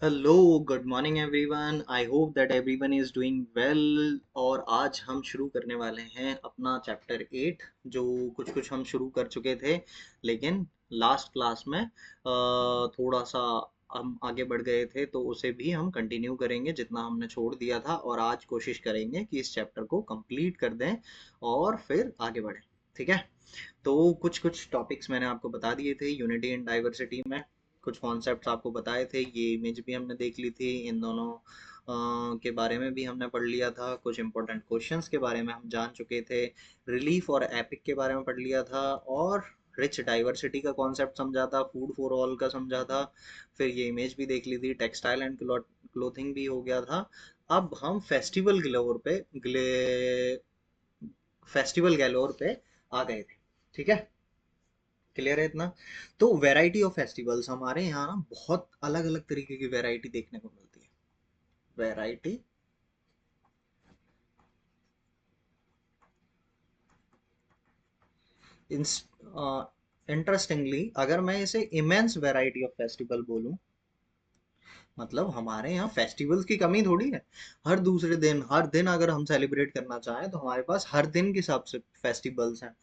Hello, good morning everyone. I hope that everyone is doing well. और आज हम शुरू करने वाले हैं अपना चैप्टर 8, जो कुछ कुछ हम शुरू कर चुके थे, लेकिन लास्ट क्लास में थोड़ा सा हम आगे बढ़ गए थे, तो उसे भी हम कंटिन्यू करेंगे जितना हमने छोड़ दिया था। और आज कोशिश करेंगे कि इस चैप्टर को कंप्लीट कर दें और फिर आगे बढ़ें। ठीक है। तो कुछ कुछ टॉपिक्स मैंने आपको बता दिए थे यूनिटी एंड डाइवर्सिटी में। कुछ कॉन्सेप्ट्स आपको बताए थे, ये इमेज भी हमने देख ली थी। इन दोनों के बारे में भी हमने पढ़ लिया था। कुछ इंपॉर्टेंट क्वेश्चंस के बारे में हम जान चुके थे। रिलीफ और एपिक के बारे में पढ़ लिया था। और रिच डाइवर्सिटी का कॉन्सेप्ट समझा था। फूड फॉर ऑल का समझा था। फिर ये इमेज भी देख ली थी। टेक्सटाइल एंड क्लोथिंग भी हो गया था। अब हम फेस्टिवल गैलोर पे आ गए थे। ठीक है। क्लियर है इतना? तो वैरायटी ऑफ फेस्टिवल्स हमारे यहाँ ना बहुत अलग अलग तरीके की वैरायटी देखने को मिलती है। वैरायटी। इंटरेस्टिंगली अगर मैं इसे इमेंस वैरायटी ऑफ फेस्टिवल बोलूं, मतलब हमारे यहाँ फेस्टिवल्स की कमी थोड़ी है। हर दिन अगर हम सेलिब्रेट करना चाहें तो हमारे पास हर दिन के हिसाब से फेस्टिवल्स हैं।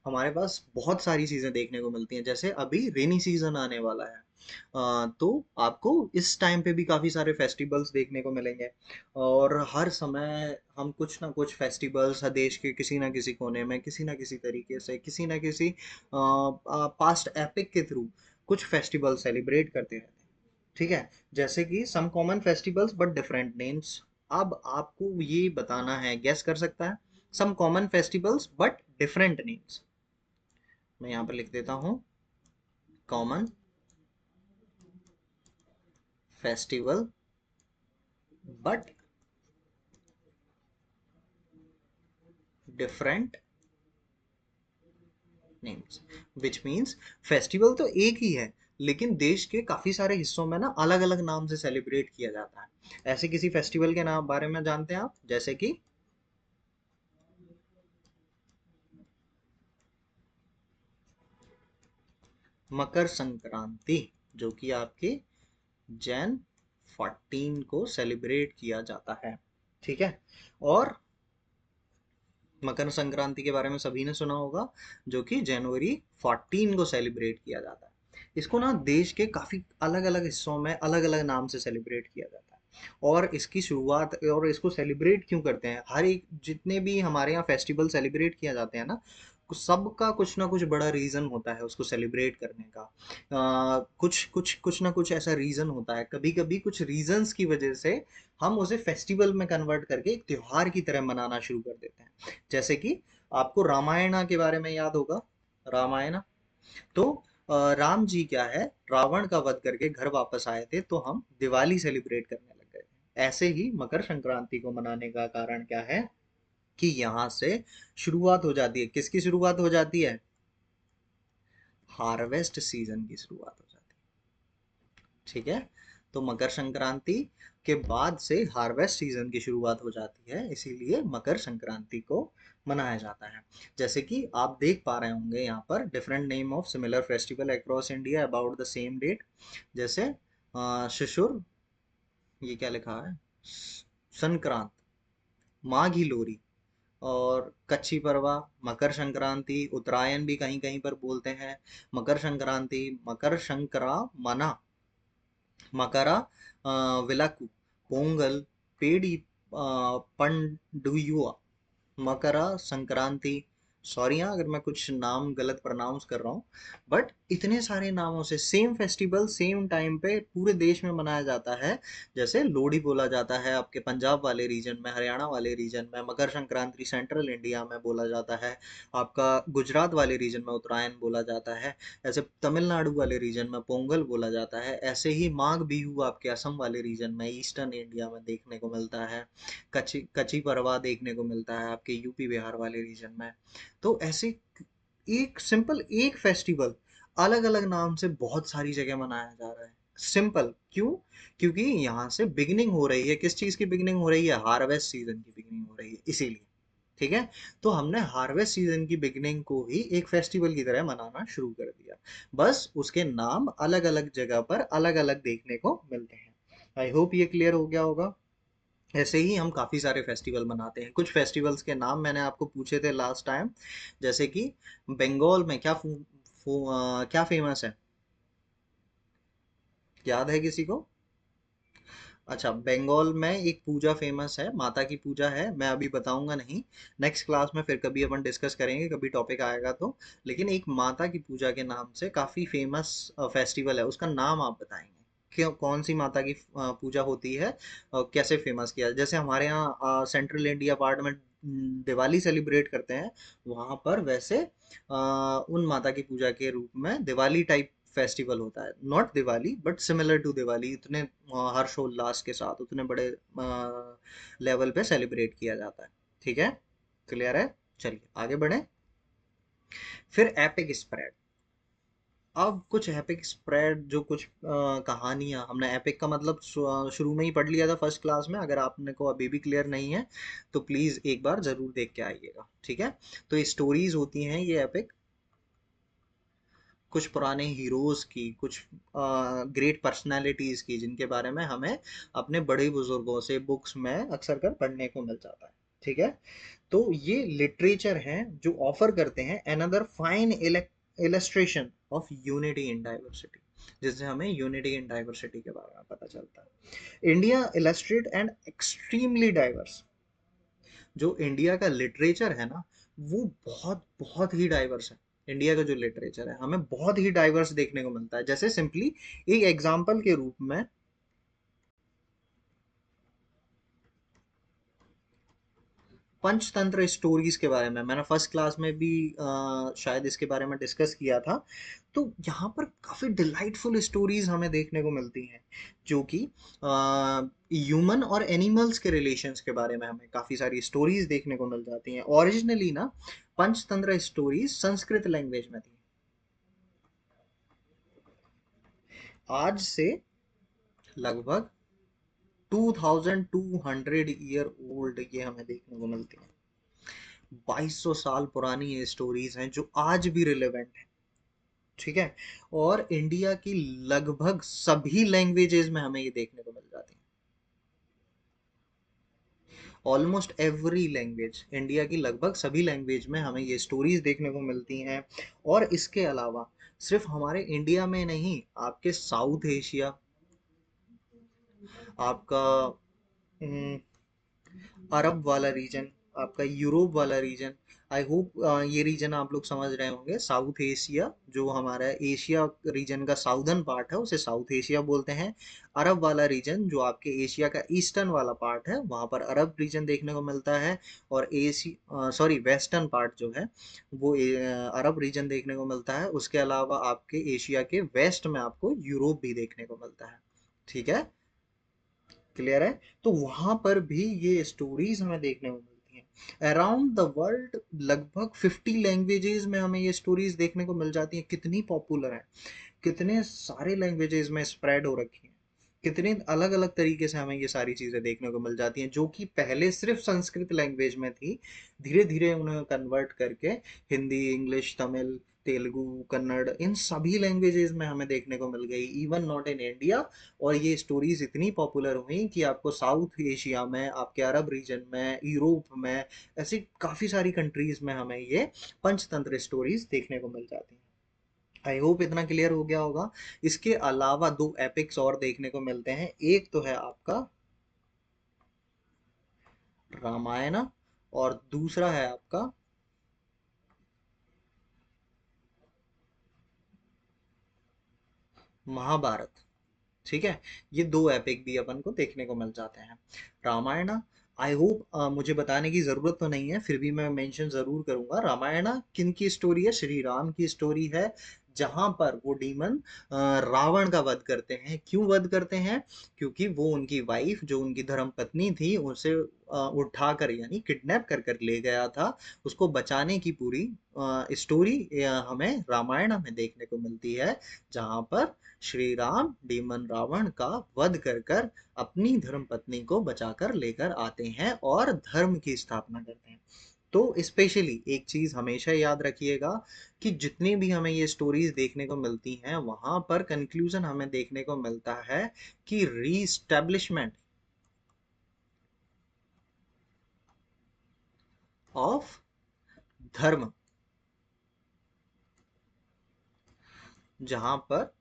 हमारे पास बहुत सारी चीजें देखने को मिलती हैं। जैसे अभी रेनी सीजन आने वाला है, तो आपको इस टाइम पे भी काफी सारे फेस्टिवल्स देखने को मिलेंगे। और हर समय हम कुछ ना कुछ फेस्टिवल्स देश के किसी ना किसी कोने में, किसी ना किसी तरीके से, किसी ना किसी पास्ट एपिक के थ्रू कुछ फेस्टिवल सेलिब्रेट करते रहते हैं। ठीक है। जैसे कि some common festivals but different names. अब आपको ये बताना है, गेस कर सकता है। Some common festivals but different names. मैं यहाँ पर लिख देता हूँ, common festival but different names. Which means festival तो एक ही है, लेकिन देश के काफी सारे हिस्सों में ना अलग अलग नाम से सेलिब्रेट किया जाता है। ऐसे किसी फेस्टिवल के नाम बारे में जानते हैं आप? जैसे कि मकर संक्रांति, जो कि आपकी जैन 14 को सेलिब्रेट किया जाता है। ठीक है। और मकर संक्रांति के बारे में सभी ने सुना होगा, जो कि जनवरी 14 को सेलिब्रेट किया जाता है। इसको ना देश के काफी अलग अलग हिस्सों में अलग अलग नाम से सेलिब्रेट किया जाता है। और इसकी शुरुआत, और इसको सेलिब्रेट क्यों करते हैं, हर एक जितने भी हमारे यहाँ फेस्टिवल सेलिब्रेट किया जाते हैं ना, सबका कुछ ना कुछ बड़ा रीजन होता है उसको सेलिब्रेट करने का। कुछ ना कुछ ऐसा रीजन होता है। कभी कभी कुछ रीजंस की वजह से हम उसे फेस्टिवल में कन्वर्ट करके एक त्योहार की तरह मनाना शुरू कर देते हैं। जैसे कि आपको रामायणा के बारे में याद होगा। रामायणा। तो राम जी क्या है, रावण का वध करके घर वापस आए थे, तो हम दिवाली सेलिब्रेट करने लग गए थे। ऐसे ही मकर संक्रांति को मनाने का कारण क्या है, कि यहाँ से शुरुआत हो जाती है। किसकी शुरुआत हो जाती है? हार्वेस्ट सीजन की शुरुआत हो जाती है। ठीक है। तो मकर संक्रांति के बाद से हार्वेस्ट सीजन की शुरुआत हो जाती है, इसीलिए मकर संक्रांति को मनाया जाता है। जैसे कि आप देख पा रहे होंगे यहाँ पर different name of similar festival across India about the same date. जैसे शिशुर, ये क्या लिखा है, संक्रांत, माघी लोरी, और कच्ची परवा, मकर संक्रांति, उत्तरायण भी कहीं कहीं पर बोलते हैं। मकर संक्रांति, मकर संक्रामना, मकरा विलक्कु, पोंगल, पेड़ी पंडुयुआ, मकरा संक्रांति। सॉरी हाँ अगर मैं कुछ नाम गलत प्रोनाउंस कर रहा हूँ, बट इतने सारे नामों से सेम फेस्टिवल सेम टाइम पे पूरे देश में मनाया जाता है। जैसे लोहड़ी बोला जाता है आपके पंजाब वाले रीजन में, हरियाणा वाले रीजन में मकर संक्रांति सेंट्रल इंडिया में बोला जाता है। आपका गुजरात वाले रीजन में उत्तरायण बोला जाता है। ऐसे तमिलनाडु वाले रीजन में पोंगल बोला जाता है। ऐसे ही माघ बिहू आपके असम वाले रीजन में, ईस्टर्न इंडिया में देखने को मिलता है। कच्ची कच्ची परवा देखने को मिलता है आपके यूपी बिहार वाले रीजन में। तो ऐसे एक सिंपल एक फेस्टिवल अलग अलग नाम से बहुत सारी जगह मनाया जा रहा है। सिंपल क्यों? क्योंकि यहाँ से बिगिनिंग हो रही है, किस चीज की बिगिनिंग हो रही है? हार्वेस्ट सीजन की बिगिनिंग हो रही है, इसीलिए। ठीक है। तो हमने हार्वेस्ट सीजन की बिगिनिंग को ही एक फेस्टिवल की तरह मनाना शुरू कर दिया। बस उसके नाम अलग अलग जगह पर अलग अलग देखने को मिलते हैं। आई होप ये क्लियर हो गया होगा। ऐसे ही हम काफ़ी सारे फेस्टिवल मनाते हैं। कुछ फेस्टिवल्स के नाम मैंने आपको पूछे थे लास्ट टाइम, जैसे कि बंगाल में क्या फेमस है, याद है किसी को? अच्छा, बंगाल में एक पूजा फेमस है, माता की पूजा है, मैं अभी बताऊंगा नहीं, नेक्स्ट क्लास में फिर कभी अपन डिस्कस करेंगे, कभी टॉपिक आएगा तो। लेकिन एक माता की पूजा के नाम से काफ़ी फेमस फेस्टिवल है, उसका नाम आप बताएंगे क्यों, कौन सी माता की पूजा होती है और कैसे फेमस किया है? जैसे हमारे यहाँ सेंट्रल इंडिया पार्ट में दिवाली सेलिब्रेट करते हैं, वहाँ पर वैसे उन माता की पूजा के रूप में दिवाली टाइप फेस्टिवल होता है, not Diwali but similar to Diwali, इतने हर्षोल्लास के साथ उतने बड़े लेवल पे सेलिब्रेट किया जाता है। ठीक है, क्लियर है? चलिए आगे बढ़े। फिर एपिक स्प्रेड। अब कुछ एपिक स्प्रेड, जो कुछ कहानियां, हमने एपिक का मतलब शुरू में ही पढ़ लिया था फर्स्ट क्लास में, अगर आपने को अभी भी क्लियर नहीं है तो प्लीज़ एक बार ज़रूर देख के आइएगा। ठीक है, तो स्टोरीज होती हैं ये एपिक, कुछ पुराने हीरोज की, कुछ ग्रेट पर्सनालिटीज की, जिनके बारे में हमें अपने बड़े बुजुर्गों से बुक्स में अक्सर कर पढ़ने को मिल जाता है। ठीक है, तो ये लिटरेचर हैं जो ऑफर करते हैं another fine illustration of unity in diversity, जिससे हमें यूनिटी इन डाइवर्सिटी के बारे में पता चलता है। India illustrate and extremely diverse. जो इंडिया का लिटरेचर है ना, वो बहुत बहुत ही डाइवर्स है। इंडिया का जो लिटरेचर है हमें बहुत ही डाइवर्स देखने को मिलता है। जैसे सिंपली एक एग्जांपल के रूप में, पंचतंत्र स्टोरीज के बारे में मैंने फर्स्ट क्लास में भी शायद इसके बारे में डिस्कस किया था। तो यहाँ पर काफ़ी डिलाइटफुल स्टोरीज हमें देखने को मिलती हैं, जो कि ह्यूमन और एनिमल्स के रिलेशंस के बारे में हमें काफ़ी सारी स्टोरीज देखने को मिल जाती हैं। ओरिजिनली ना पंचतंत्र स्टोरीज संस्कृत लैंग्वेज में थी। आज से लगभग 2200 ओल्ड ये हमें देखने को मिलती है। 2200 साल पुरानी ये स्टोरीज हैं जो आज भी रिलेवेंट है। ठीक है, और इंडिया की लगभग सभी लैंग्वेजेस में हमें ये देखने को मिल जाती है। ऑलमोस्ट एवरी लैंग्वेज, इंडिया की लगभग सभी लैंग्वेज में हमें ये स्टोरीज देखने को मिलती हैं। और इसके अलावा सिर्फ हमारे इंडिया में नहीं, आपके साउथ एशिया, आपका अरब वाला रीजन, आपका यूरोप वाला रीजन, आई होप ये रीजन आप लोग समझ रहे होंगे। साउथ एशिया, जो हमारा एशिया रीजन का साउदर्न पार्ट है उसे साउथ एशिया बोलते हैं। अरब वाला रीजन जो आपके एशिया का ईस्टर्न वाला पार्ट है, वहाँ पर अरब रीजन देखने को मिलता है। और वेस्टर्न पार्ट जो है वो अरब रीजन देखने को मिलता है। उसके अलावा आपके एशिया के वेस्ट में आपको यूरोप भी देखने को मिलता है। ठीक है, क्लियर है? तो वहां पर भी ये स्टोरीज हमें देखने को मिलती हैं। अराउंड द वर्ल्ड लगभग 50 लैंग्वेजेस में हमें ये स्टोरीज देखने को मिल जाती हैं। कितनी पॉपुलर है, कितने सारे लैंग्वेजेस में स्प्रेड हो रखी हैं, कितने अलग अलग तरीके से हमें ये सारी चीज़ें देखने को मिल जाती हैं, जो कि पहले सिर्फ संस्कृत लैंग्वेज में थी। धीरे धीरे उन्हें कन्वर्ट करके हिंदी, इंग्लिश, तमिल, तेलुगु, कन्नड़, इन सभी लैंग्वेजेस में हमें देखने को मिल गई, इवन नॉट इन इंडिया। और ये स्टोरीज इतनी पॉपुलर हुई कि आपको साउथ एशिया में, आपके अरब रीजन में, यूरोप में, ऐसी काफ़ी सारी कंट्रीज में हमें ये पंचतंत्र स्टोरीज देखने को मिल जाती हैं। आई होप इतना क्लियर हो गया होगा। इसके अलावा दो एपिक्स और देखने को मिलते हैं। एक तो है आपका रामायण, और दूसरा है आपका महाभारत। ठीक है, ये दो एपिक भी अपन को देखने को मिल जाते हैं। रामायण, आई होप मुझे बताने की ज़रूरत तो नहीं है, फिर भी मैं मेंशन ज़रूर करूंगा। रामायण किन की स्टोरी है? श्री राम की स्टोरी है, जहां पर वो डीमन रावण का वध करते हैं। क्यों वध करते हैं? क्योंकि वो उनकी वाइफ, जो उनकी धर्म पत्नी थी, उसे उठा कर यानी किडनैप कर कर ले गया था। उसको बचाने की पूरी स्टोरी हमें रामायण में देखने को मिलती है, जहां पर श्री राम डीमन रावण का वध कर कर अपनी धर्म पत्नी को बचाकर लेकर आते हैं और धर्म की स्थापना करते हैं। तो स्पेशली एक चीज हमेशा याद रखिएगा कि जितनी भी हमें ये स्टोरीज देखने को मिलती हैं वहां पर कंक्लूजन हमें देखने को मिलता है कि रीस्टैब्लिशमेंट ऑफ धर्म, जहां पर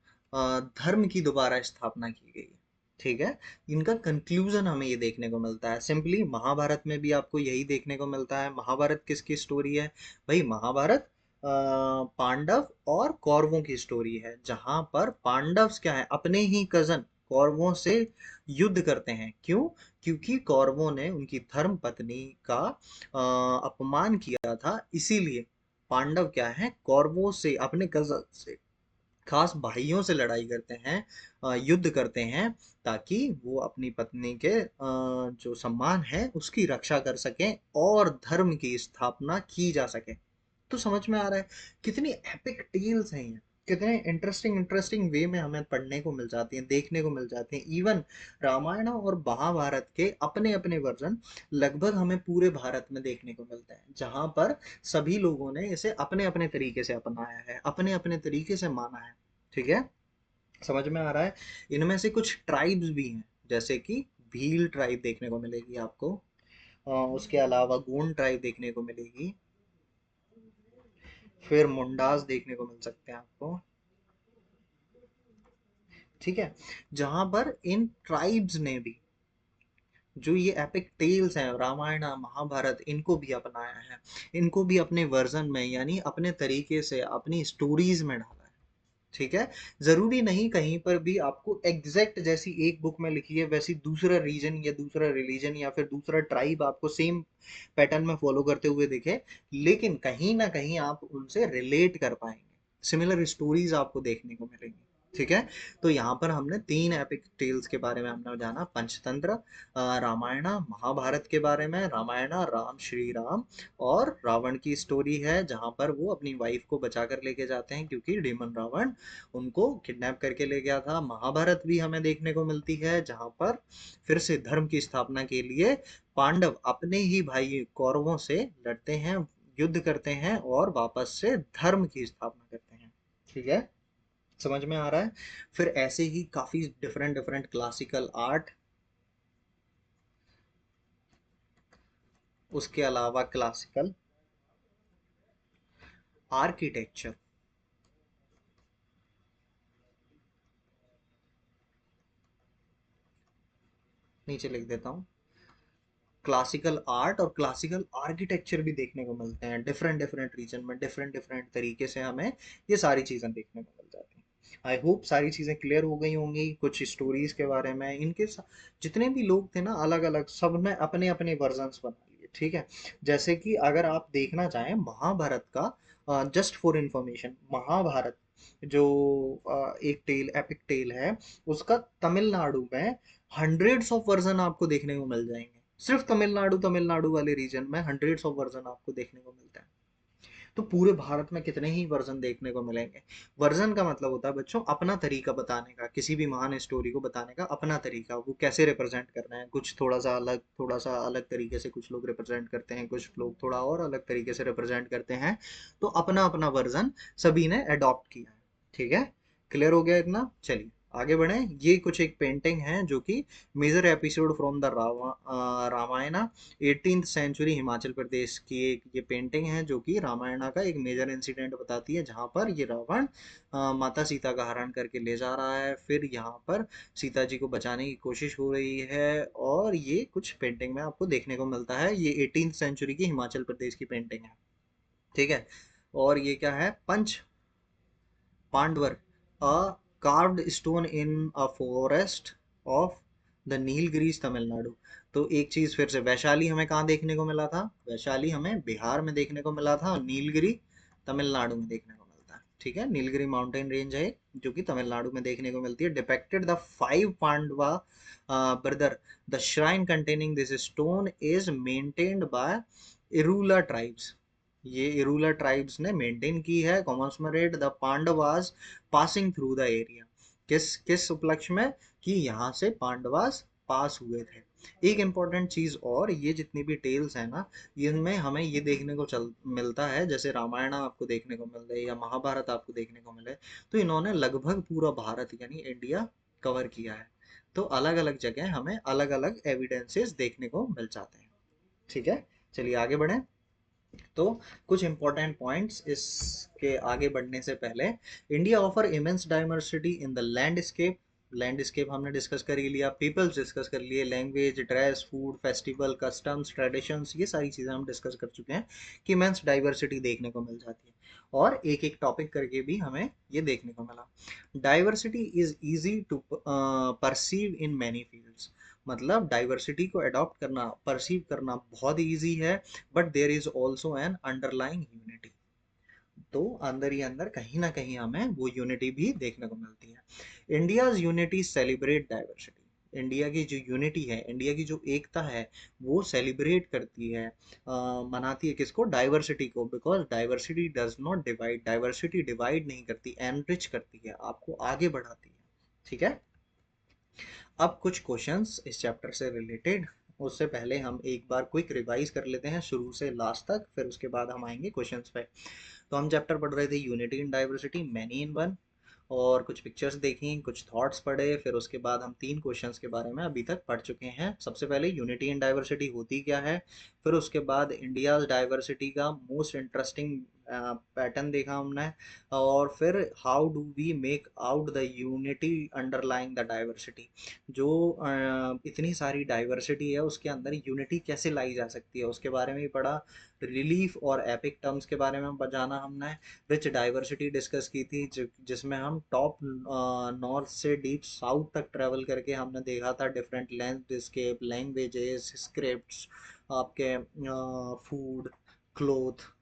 धर्म की दोबारा स्थापना की गई है। ठीक है, इनका कंक्लूजन हमें ये देखने को मिलता है। सिंपली महाभारत में भी आपको यही देखने को मिलता है। महाभारत किसकी स्टोरी है भाई? महाभारत पांडव और कौरवों की स्टोरी है, जहां पर पांडव्स क्या है, अपने ही कजन कौरवों से युद्ध करते हैं। क्यों? क्योंकि कौरवों ने उनकी धर्म पत्नी का अपमान किया था, इसीलिए पांडव क्या है, कौरवों से, अपने कजन से, खास भाइयों से लड़ाई करते हैं, युद्ध करते हैं, ताकि वो अपनी पत्नी के जो सम्मान है उसकी रक्षा कर सकें और धर्म की स्थापना की जा सके। तो समझ में आ रहा है कितनी एपिक टेल्स हैं ये, कितने इंटरेस्टिंग इंटरेस्टिंग वे में हमें पढ़ने को मिल जाती हैं, देखने को मिल जाती हैं। इवन रामायण और महाभारत के अपने अपने वर्जन लगभग हमें पूरे भारत में देखने को मिलते हैं, जहां पर सभी लोगों ने इसे अपने अपने तरीके से अपनाया है, अपने अपने तरीके से माना है। ठीक है, समझ में आ रहा है। इनमें से कुछ ट्राइब्स भी हैं, जैसे कि भील ट्राइब देखने को मिलेगी आपको, उसके अलावा गोंड ट्राइब देखने को मिलेगी, फिर मुंडास देखने को मिल सकते हैं आपको। ठीक है, जहां पर इन ट्राइब्स ने भी जो ये एपिक टेल्स हैं, रामायण महाभारत, इनको भी अपनाया है, इनको भी अपने वर्जन में, यानी अपने तरीके से अपनी स्टोरीज में डाला है। ठीक है, जरूरी नहीं कहीं पर भी आपको एग्जैक्ट जैसी एक बुक में लिखी है वैसी दूसरा रीजन या दूसरा रिलीजन या फिर दूसरा ट्राइब आपको सेम पैटर्न में फॉलो करते हुए दिखे, लेकिन कहीं ना कहीं आप उनसे रिलेट कर पाएंगे, सिमिलर स्टोरीज आपको देखने को मिलेंगी। ठीक है, तो यहाँ पर हमने तीन एपिक टेल्स के बारे में हमने जाना, पंचतंत्र, रामायण महाभारत के बारे में। रामायण राम श्री राम और रावण की स्टोरी है, जहां पर वो अपनी वाइफ को बचा कर लेके जाते हैं क्योंकि डीमन रावण उनको किडनैप करके ले गया था। महाभारत भी हमें देखने को मिलती है, जहां पर फिर से धर्म की स्थापना के लिए पांडव अपने ही भाई कौरवों से लड़ते हैं, युद्ध करते हैं और वापस से धर्म की स्थापना करते हैं। ठीक है, समझ में आ रहा है। फिर ऐसे ही काफी डिफरेंट डिफरेंट क्लासिकल आर्ट, उसके अलावा क्लासिकल आर्किटेक्चर, नीचे लिख देता हूँ, क्लासिकल आर्ट और क्लासिकल आर्किटेक्चर भी देखने को मिलते हैं डिफरेंट डिफरेंट रीजन में, डिफरेंट डिफरेंट तरीके से हमें ये सारी चीजें देखने को मिल जाती हैं। आई होप सारी चीजें क्लियर हो गई होंगी। कुछ स्टोरीज के बारे में, जितने भी लोग थे ना, अलग अलग सब ने अपने अपने वर्जन्स बना लिए। ठीक है, जैसे कि अगर आप देखना चाहें महाभारत का, जस्ट फॉर इंफॉर्मेशन, महाभारत जो एक टेल, एपिक टेल है, उसका तमिलनाडु में हंड्रेड्स ऑफ वर्जन आपको देखने को मिल जाएंगे। सिर्फ तमिलनाडु, तमिलनाडु वाले रीजन में हंड्रेड्स ऑफ वर्जन आपको देखने को मिलता है। तो पूरे भारत में कितने ही वर्जन देखने को मिलेंगे। वर्जन का मतलब होता है बच्चों अपना तरीका बताने का, किसी भी महान स्टोरी को बताने का अपना तरीका, वो कैसे रिप्रेजेंट करना है। कुछ थोड़ा सा अलग तरीके से कुछ लोग रिप्रेजेंट करते हैं, कुछ लोग थोड़ा और अलग तरीके से रिप्रेजेंट करते हैं। तो अपना अपना वर्जन सभी ने अडॉप्ट किया है। ठीक है, क्लियर हो गया इतना? चलिए आगे बढ़े। ये कुछ एक पेंटिंग है जो कि major episode from the Ramayana, 18th century Himachal Pradesh की एक ये पेंटिंग है, जो कि रामायण का एक मेजर इंसिडेंट बताती है, जहां पर ये रावण माता सीता का हरण करके ले जा रहा है, फिर यहाँ पर सीता जी को बचाने की कोशिश हो रही है, और ये कुछ पेंटिंग में आपको देखने को मिलता है। ये 18th सेंचुरी की हिमाचल प्रदेश की पेंटिंग है। ठीक है, और ये क्या है? Panch Pandavar, a carved stone in a forest of the Nilgiris Tamil Nadu. तो एक चीज फिर से, वैशाली हमें कहाँ देखने को मिला था? वैशाली हमें बिहार में देखने को मिला था, और नीलगिरी तमिलनाडु में देखने को मिलता है। ठीक है, नीलगिरी माउंटेन रेंज है जो कि तमिलनाडु में देखने को मिलती है। Depicted the 5 Pandava brother, the shrine containing this stone is maintained by Irula tribes. ये इरूला ट्राइब्स ने मेंटेन की है। Commemorate the Pandavas passing through the area, किस किस उपलक्ष्य में? कि यहाँ से पांडवास पास हुए थे। एक इम्पॉर्टेंट चीज, और ये जितनी भी टेल्स है ना, इनमें हमें ये देखने को चल मिलता है, जैसे रामायण आपको देखने को मिल रही है या महाभारत आपको देखने को मिले, तो इन्होंने लगभग पूरा भारत यानी इंडिया कवर किया है। तो अलग अलग जगह हमें अलग अलग एविडेंसेस देखने को मिल जाते हैं। ठीक है, चलिए आगे बढ़ें। तो कुछ इंपॉर्टेंट पॉइंट्स इसके आगे बढ़ने से पहले, India offer immense diversity in the landscape. Landscape हमने डिस्कस कर ही लिया, पीपल्स डिस्कस कर लिए, language, dress, food, festival, customs, traditions, ये सारी चीज़ें हम डिस्कस कर चुके हैं कि इमेंस डाइवर्सिटी देखने को मिल जाती है। और एक एक टॉपिक करके भी हमें ये देखने को मिला। Diversity is easy to perceive in many fields. मतलब डाइवर्सिटी को अडॉप्ट करना, परसीव करना बहुत ईजी है, but there is also an underlying unity. तो अंदर ही अंदर कहीं ना कहीं हमें वो यूनिटी भी देखने को मिलती है। India's unity celebrate diversity. India की जो यूनिटी है, इंडिया की जो एकता है, वो सेलिब्रेट करती है, मनाती है किसको? डाइवर्सिटी को। Because diversity does not divide, diversity divide नहीं करती, एनरिच करती है, आपको आगे बढ़ाती है। ठीक है, अब कुछ क्वेश्चंस इस चैप्टर से रिलेटेड, उससे पहले हम एक बार क्विक रिवाइज कर लेते हैं शुरू से लास्ट तक, फिर उसके बाद हम आएंगे क्वेश्चंस पे। तो हम चैप्टर पढ़ रहे थे unity in diversity, many in one, और कुछ पिक्चर्स देखी, कुछ थॉट्स पढ़े, फिर उसके बाद हम 3 क्वेश्चंस के बारे में अभी तक पढ़ चुके हैं। सबसे पहले यूनिटी इन डाइवर्सिटी होती क्या है, फिर उसके बाद इंडिया डाइवर्सिटी का मोस्ट इंटरेस्टिंग पैटर्न देखा हमने, और फिर how do we make out the unity underlying the diversity. जो इतनी सारी डाइवर्सिटी है उसके अंदर यूनिटी कैसे लाई जा सकती है, उसके बारे में भी पढ़ा। रिलीफ और एपिक टर्म्स के बारे में जाना हमने। रिच डाइवर्सिटी डिस्कस की थी, जिसमें हम टॉप नॉर्थ से डीप साउथ तक ट्रेवल करके हमने देखा था डिफरेंट लैंडस्केप, लैंग्वेजेस, स्क्रिप्ट्स, आपके फूड, क्लोथ।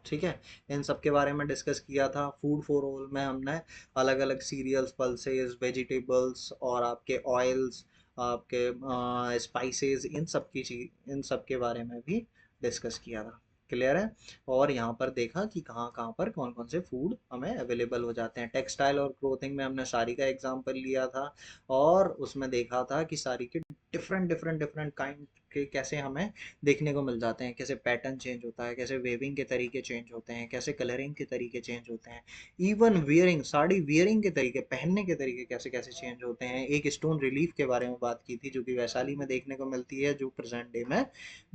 ठीक है, इन सब के बारे में डिस्कस किया था। फूड फॉर ऑल में हमने अलग अलग सीरियल्स, पल्सेस, वेजिटेबल्स और आपके ऑयल्स, आपके स्पाइसेस, इन सब की चीज, इन सब के बारे में भी डिस्कस किया था। क्लियर है? और यहाँ पर देखा कि कहाँ कहाँ पर कौन कौन से फूड हमें अवेलेबल हो जाते हैं। टेक्सटाइल और क्लोथिंग में हमने साड़ी का एग्जांपल लिया था, और उसमें देखा था कि साड़ी के डिफरेंट डिफरेंट डिफरेंट काइंड के कैसे हमें देखने को मिल जाते हैं, कैसे पैटर्न चेंज होता है, कैसे वेविंग के तरीके चेंज होते हैं, कैसे कलरिंग के तरीके चेंज होते हैं, इवन वियरिंग, साड़ी वियरिंग के तरीके, पहनने के तरीके कैसे कैसे चेंज होते हैं। एक स्टोन रिलीफ के बारे में बात की थी जो कि वैशाली में देखने को मिलती है, जो प्रेजेंट डे में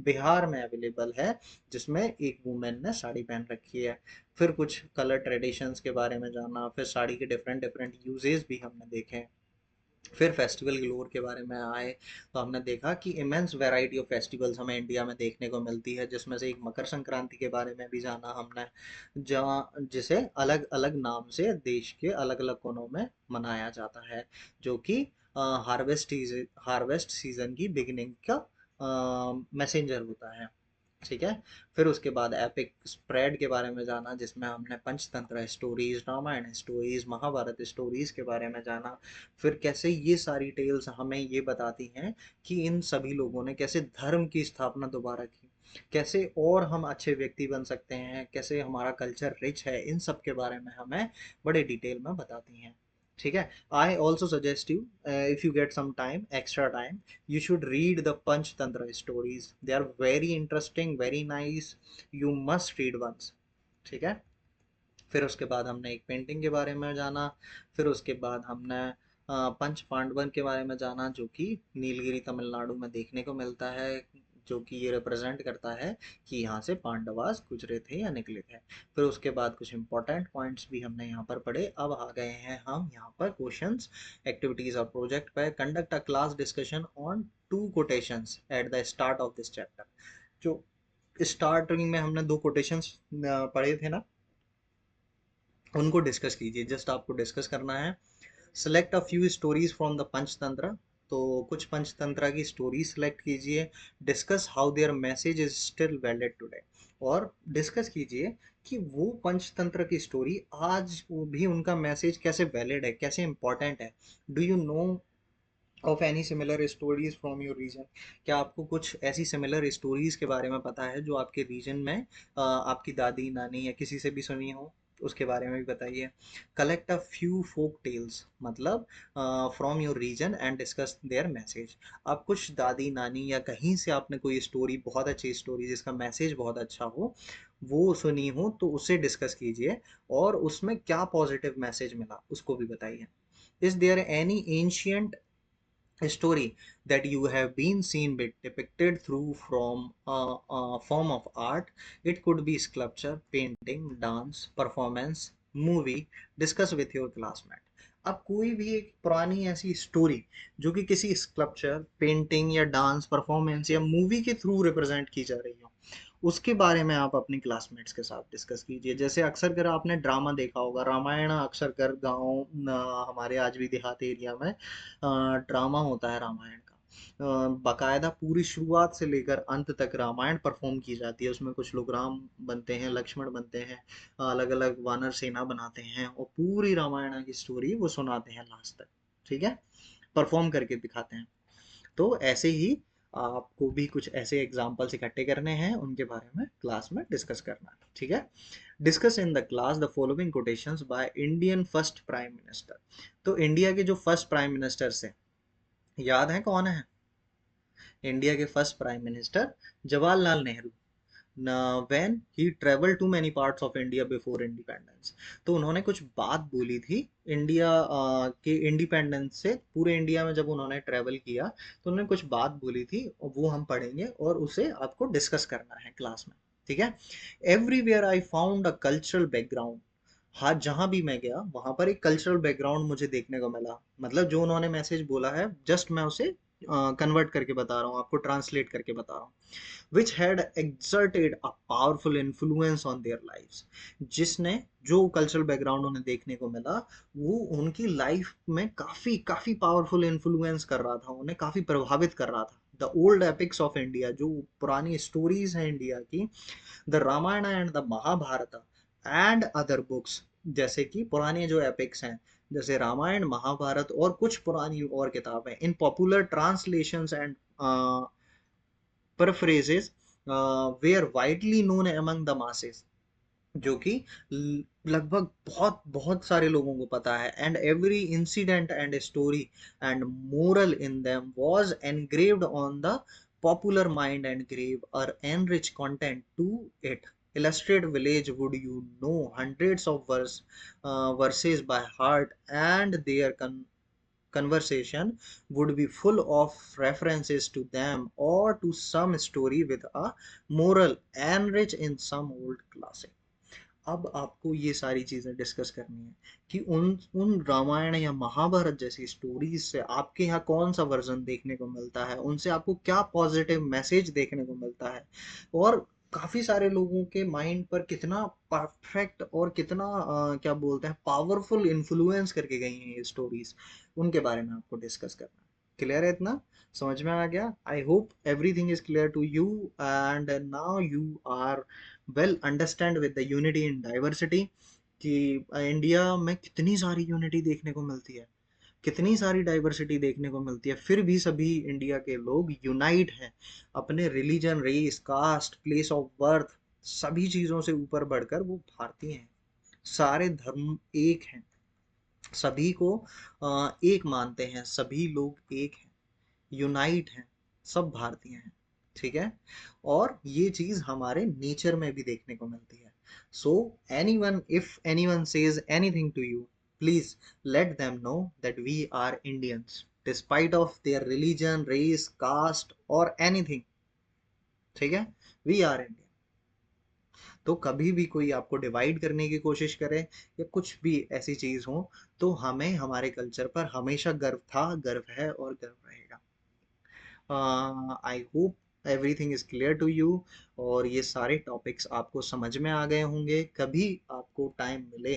बिहार में अवेलेबल है, जिसमें एक वुमेन ने साड़ी पहन रखी है। फिर कुछ कलर ट्रेडिशंस के बारे में जाना, फिर साड़ी के डिफरेंट डिफरेंट यूजेस भी हमने देखे। फिर फेस्टिवल ग्लोर के बारे में आए, तो हमने देखा कि इमेंस वैरायटी ऑफ फेस्टिवल्स हमें इंडिया में देखने को मिलती है, जिसमें से एक मकर संक्रांति के बारे में भी जाना हमने, जहाँ जिसे अलग अलग नाम से देश के अलग अलग कोनों में मनाया जाता है, जो कि हार्वेस्ट सीजन की बिगिनिंग का मैसेंजर होता है। ठीक है, फिर उसके बाद एपिक स्प्रेड के बारे में जाना, जिसमें हमने Panchatantra stories, Ramayana stories, Mahabharata stories के बारे में जाना। फिर कैसे ये सारी टेल्स हमें ये बताती हैं कि इन सभी लोगों ने कैसे धर्म की स्थापना दोबारा की, कैसे और हम अच्छे व्यक्ति बन सकते हैं, कैसे हमारा कल्चर रिच है, इन सब के बारे में हमें बड़े डिटेल में बताती हैं। ठीक है, I also suggest you, if you get some time, extra time, you should read the Panchtantra stories. They are very interesting, very nice. You must read once. ठीक है, फिर उसके बाद हमने एक पेंटिंग के बारे में जाना। फिर उसके बाद हमने पंच पांडवन के बारे में जाना, जो कि नीलगिरी तमिलनाडु में देखने को मिलता है, जो कि ये रिप्रेजेंट करता है कि यहाँ से पांडवास गुजरे थे या निकले थे। फिर उसके बाद कुछ इंपॉर्टेंट पॉइंट्स भी हमने यहाँ पर पढ़े। अब आ गए हैं हम यहाँ पर क्वेश्चंस, एक्टिविटीज और प्रोजेक्ट पे। Conduct a class discussion on 2 quotations at the start of this chapter. जो स्टार्टिंग में हमने 2 कोटेशंस पढ़े थे ना, उनको डिस्कस कीजिए। जस्ट आपको डिस्कस करना है। Select a few stories from the Panchatantra. तो कुछ पंचतंत्र की स्टोरी सेलेक्ट कीजिए। Discuss how their message is still valid today. और डिस्कस कीजिए कि वो पंचतंत्र की स्टोरी आज वो भी उनका मैसेज कैसे वैलिड है, कैसे इंपॉर्टेंट है। Do you know of any similar stories from your region? क्या आपको कुछ ऐसी सिमिलर स्टोरीज के बारे में पता है जो आपके रीजन में आपकी दादी, नानी या किसी से भी सुनी हो? उसके बारे में भी बताइए। Collect a few folk tales, मतलब from your region and discuss their message. आप कुछ दादी नानी या कहीं से आपने कोई स्टोरी, बहुत अच्छी स्टोरी जिसका मैसेज बहुत अच्छा हो, वो सुनी हो, तो उसे डिस्कस कीजिए और उसमें क्या पॉजिटिव मैसेज मिला उसको भी बताइए। Is there any ancient story that you have been seen depicted through from a form of art? It could be sculpture, painting, dance, performance, movie. Discuss with your classmate. अब कोई भी एक पुरानी ऐसी स्टोरी जो कि किसी स्कल्पचर, पेंटिंग या डांस परफॉर्मेंस या मूवी के थ्रू रिप्रेजेंट की जा रही हो, उसके बारे में आप अपने क्लासमेट्स के साथ डिस्कस कीजिए। जैसे अक्सर कर आपने ड्रामा देखा होगा, रामायण अक्सर कर गाँव हमारे आज भी देहात एरिया में ड्रामा होता है रामायण का। बाकायदा पूरी शुरुआत से लेकर अंत तक रामायण परफॉर्म की जाती है। उसमें कुछ लोग राम बनते हैं, लक्ष्मण बनते हैं, अलग अलग वानर सेना बनाते हैं और पूरी रामायण की स्टोरी वो सुनाते हैं लास्ट तक। ठीक है, परफॉर्म करके दिखाते हैं। तो ऐसे ही आपको भी कुछ ऐसे एग्जाम्पल्स इकट्ठे करने हैं, उनके बारे में क्लास में डिस्कस करना है। ठीक है, discuss in the class the following quotations by Indian first prime minister. तो इंडिया के जो फर्स्ट प्राइम मिनिस्टर है, याद है कौन है? इंडिया के first prime minister Jawaharlal Nehru. When he travel to many parts of India before independence. तो उन्होंने कुछ बात बोली थी इंडिया के इंडिपेंडेंस से, पूरे इंडिया में जब उन्होंने ट्रेवल किया तो उन्होंने कुछ बात बोली थी और वो हम पढ़ेंगे और उसे आपको डिस्कस करना है क्लास में। ठीक है, everywhere I found a cultural background. हाँ, जहां भी मैं गया वहां पर एक कल्चरल बैकग्राउंड मुझे देखने को मिला। मतलब जो उन्होंने मैसेज बोला है, जस्ट मैं उसे कन्वर्ट करके बता रहा हूँ, आपको ट्रांसलेट करके बता रहा हूँ। which had exerted a powerful influence on their lives। जिसने, जो कल्चरल बैकग्राउंड उन्हें देखने को मिला, वो उनकी लाइफ में काफी काफी पावरफुल इन्फ्लुएंस कर रहा था, उन्हें काफी प्रभावित कर रहा था। The old epics of India, जो पुरानी स्टोरीज हैं इंडिया की, the Ramayana and the Mahabharata and other books, जैसे कि पुराने जो एपिक्स हैं, जैसे रामायण, महाभारत और कुछ पुरानी और किताबें, in popular translations and paraphrases were widely known among the masses, जो कि लगभग बहुत बहुत सारे लोगों को पता है। And every incident and story and moral in them was engraved on the popular mind and grave और enrich content to it. illustrate village would you know hundreds of verses by heart, and their conversation would be full of references to them or to some story with a moral enriched in some old classic। अब आपको ये सारी चीजें discuss करनी है कि उन उन रामायण या महाभारत जैसी स्टोरीज से आपके यहाँ कौन सा वर्जन देखने को मिलता है, उनसे आपको क्या पॉजिटिव मैसेज देखने को मिलता है, और काफी सारे लोगों के माइंड पर कितना परफेक्ट और कितना क्या बोलते हैं, पावरफुल इन्फ्लुएंस करके गई हैं ये स्टोरीज, उनके बारे में आपको डिस्कस करना है। क्लियर है? इतना समझ में आ गया? I hope everything is clear to you and now you are well understand with the unity in diversity, कि इंडिया में कितनी सारी यूनिटी देखने को मिलती है, कितनी सारी डाइवर्सिटी देखने को मिलती है, फिर भी सभी इंडिया के लोग यूनाइट हैं। अपने religion, race, caste, place of birth, सभी चीज़ों से ऊपर बढ़कर वो भारतीय हैं। सारे धर्म एक हैं, सभी को एक मानते हैं, सभी लोग एक हैं, यूनाइट हैं, सब भारतीय हैं। ठीक है, और ये चीज हमारे नेचर में भी देखने को मिलती है। So anyone, if anyone says anything to you, please let them know that we are Indians despite of their religion, race, caste और एनीथिंग। ठीक है, वी आर इंडियन। तो कभी भी कोई आपको डिवाइड करने की कोशिश करे या कुछ भी ऐसी चीज हो, तो हमें हमारे कल्चर पर हमेशा गर्व था, गर्व है और गर्व रहेगा। I hope everything is clear to you और ये सारे टॉपिक्स आपको समझ में आ गए होंगे। कभी आपको टाइम मिले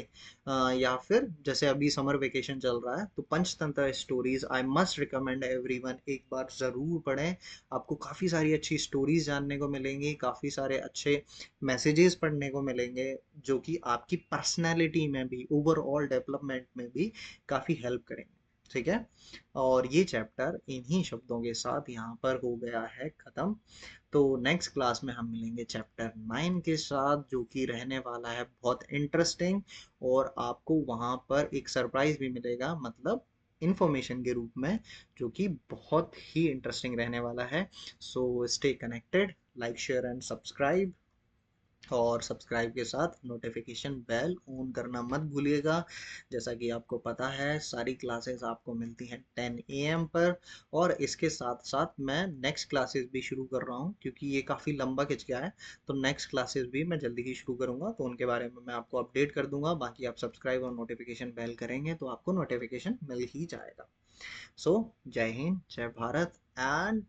या फिर जैसे अभी समर वेकेशन चल रहा है, तो Panchatantra stories I must recommend everyone, एक बार ज़रूर पढ़ें। आपको काफ़ी सारी अच्छी स्टोरीज जानने को मिलेंगी, काफ़ी सारे अच्छे मैसेजेस पढ़ने को मिलेंगे, जो कि आपकी पर्सनैलिटी में भी, ओवरऑल डेवलपमेंट में भी काफ़ी हेल्प करेंगे। ठीक है। और ये चैप्टर इन्हीं शब्दों के साथ यहाँ पर हो गया है खत्म। तो नेक्स्ट क्लास में हम मिलेंगे चैप्टर 9 के साथ, जो कि रहने वाला है बहुत इंटरेस्टिंग, और आपको वहाँ पर एक सरप्राइज भी मिलेगा, मतलब इंफॉर्मेशन के रूप में, जो कि बहुत ही इंटरेस्टिंग रहने वाला है। So stay connected, like share and subscribe, और सब्सक्राइब के साथ नोटिफिकेशन बेल ऑन करना मत भूलिएगा। जैसा कि आपको पता है सारी क्लासेस आपको मिलती हैं 10 AM पर, और इसके साथ साथ मैं नेक्स्ट क्लासेस भी शुरू कर रहा हूँ, क्योंकि ये काफ़ी लंबा खिंच गया है। तो नेक्स्ट क्लासेस भी मैं जल्दी ही शुरू करूँगा, तो उनके बारे में मैं आपको अपडेट कर दूंगा। बाकी आप सब्सक्राइब और नोटिफिकेशन बेल करेंगे तो आपको नोटिफिकेशन मिल ही जाएगा। सो जय हिंद, जय Bharat, and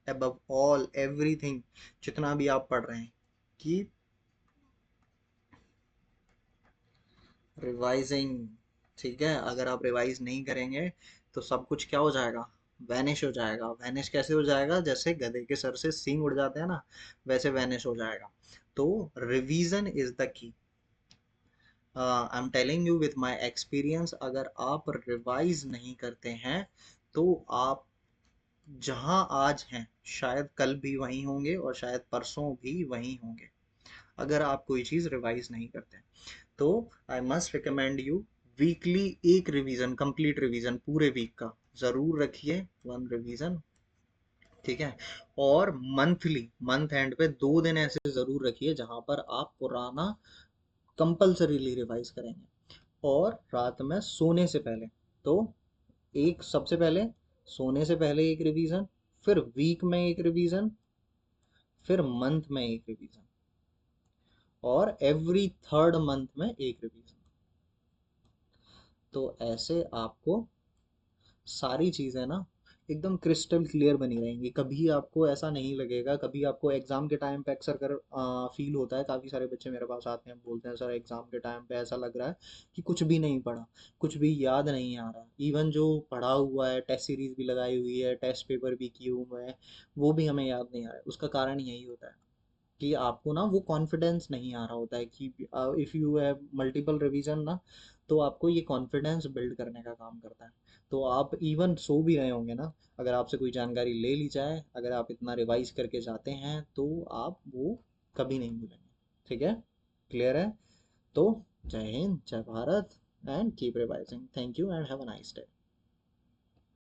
above all everything, जितना भी आप पढ़ रहे हैं कि रिवाइजिंग। ठीक है, अगर आप रिवाइज नहीं करेंगे तो सब कुछ क्या हो जाएगा, वैनिश हो जाएगा। वैनिश कैसे हो जाएगा, जैसे गधे के सर से सींग उड़ जाते हैं ना, वैसे वैनिश हो जाएगा। तो revision is the key. I am telling you with my experience, अगर आप रिवाइज नहीं करते हैं तो आप जहां आज हैं शायद कल भी वहीं होंगे, और शायद परसों भी वहीं होंगे, अगर आप कोई चीज़ रिवाइज नहीं करते। तो I must recommend you, weekly एक रिवीजन, कंप्लीट रिवीजन पूरे वीक का ज़रूर रखिए, वन रिवीजन। ठीक है। और मंथली, मंथ एंड पे 2 दिन ऐसे ज़रूर रखिए जहाँ पर आप पुराना कंपल्सरीली रिवाइज करेंगे। और रात में सोने से पहले, तो एक सबसे पहले सोने से पहले एक रिवीजन, फिर वीक में एक रिवीजन, फिर मंथ में एक रिवीजन, और एवरी थर्ड मंथ में एक रिवीजन। तो ऐसे आपको सारी चीज़ें ना एकदम क्रिस्टल क्लियर बनी रहेंगी। कभी आपको ऐसा नहीं लगेगा, कभी आपको एग्ज़ाम के टाइम पे अक्सर कर फील होता है, काफ़ी सारे बच्चे मेरे पास आते हैं, बोलते हैं सर एग्ज़ाम के टाइम पे ऐसा लग रहा है कि कुछ भी नहीं पढ़ा, कुछ भी याद नहीं आ रहा। इवन जो पढ़ा हुआ है, टेस्ट सीरीज भी लगाई हुई है, टेस्ट पेपर भी किए हुए हैं, वो भी हमें याद नहीं आ रहा है। उसका कारण यही होता है कि आपको ना वो कॉन्फिडेंस नहीं आ रहा होता है कि if you have multiple revision ना, तो आपको ये कॉन्फिडेंस बिल्ड करने का काम करता है। तो आप इवन सो भी रहे होंगे ना, अगर आपसे कोई जानकारी ले ली जाए, अगर आप इतना रिवाइज करके जाते हैं तो आप वो कभी नहीं भूलेंगे। ठीक है, क्लियर है? तो जय हिंद, जय Bharat, and keep revising. Thank you and have a nice day.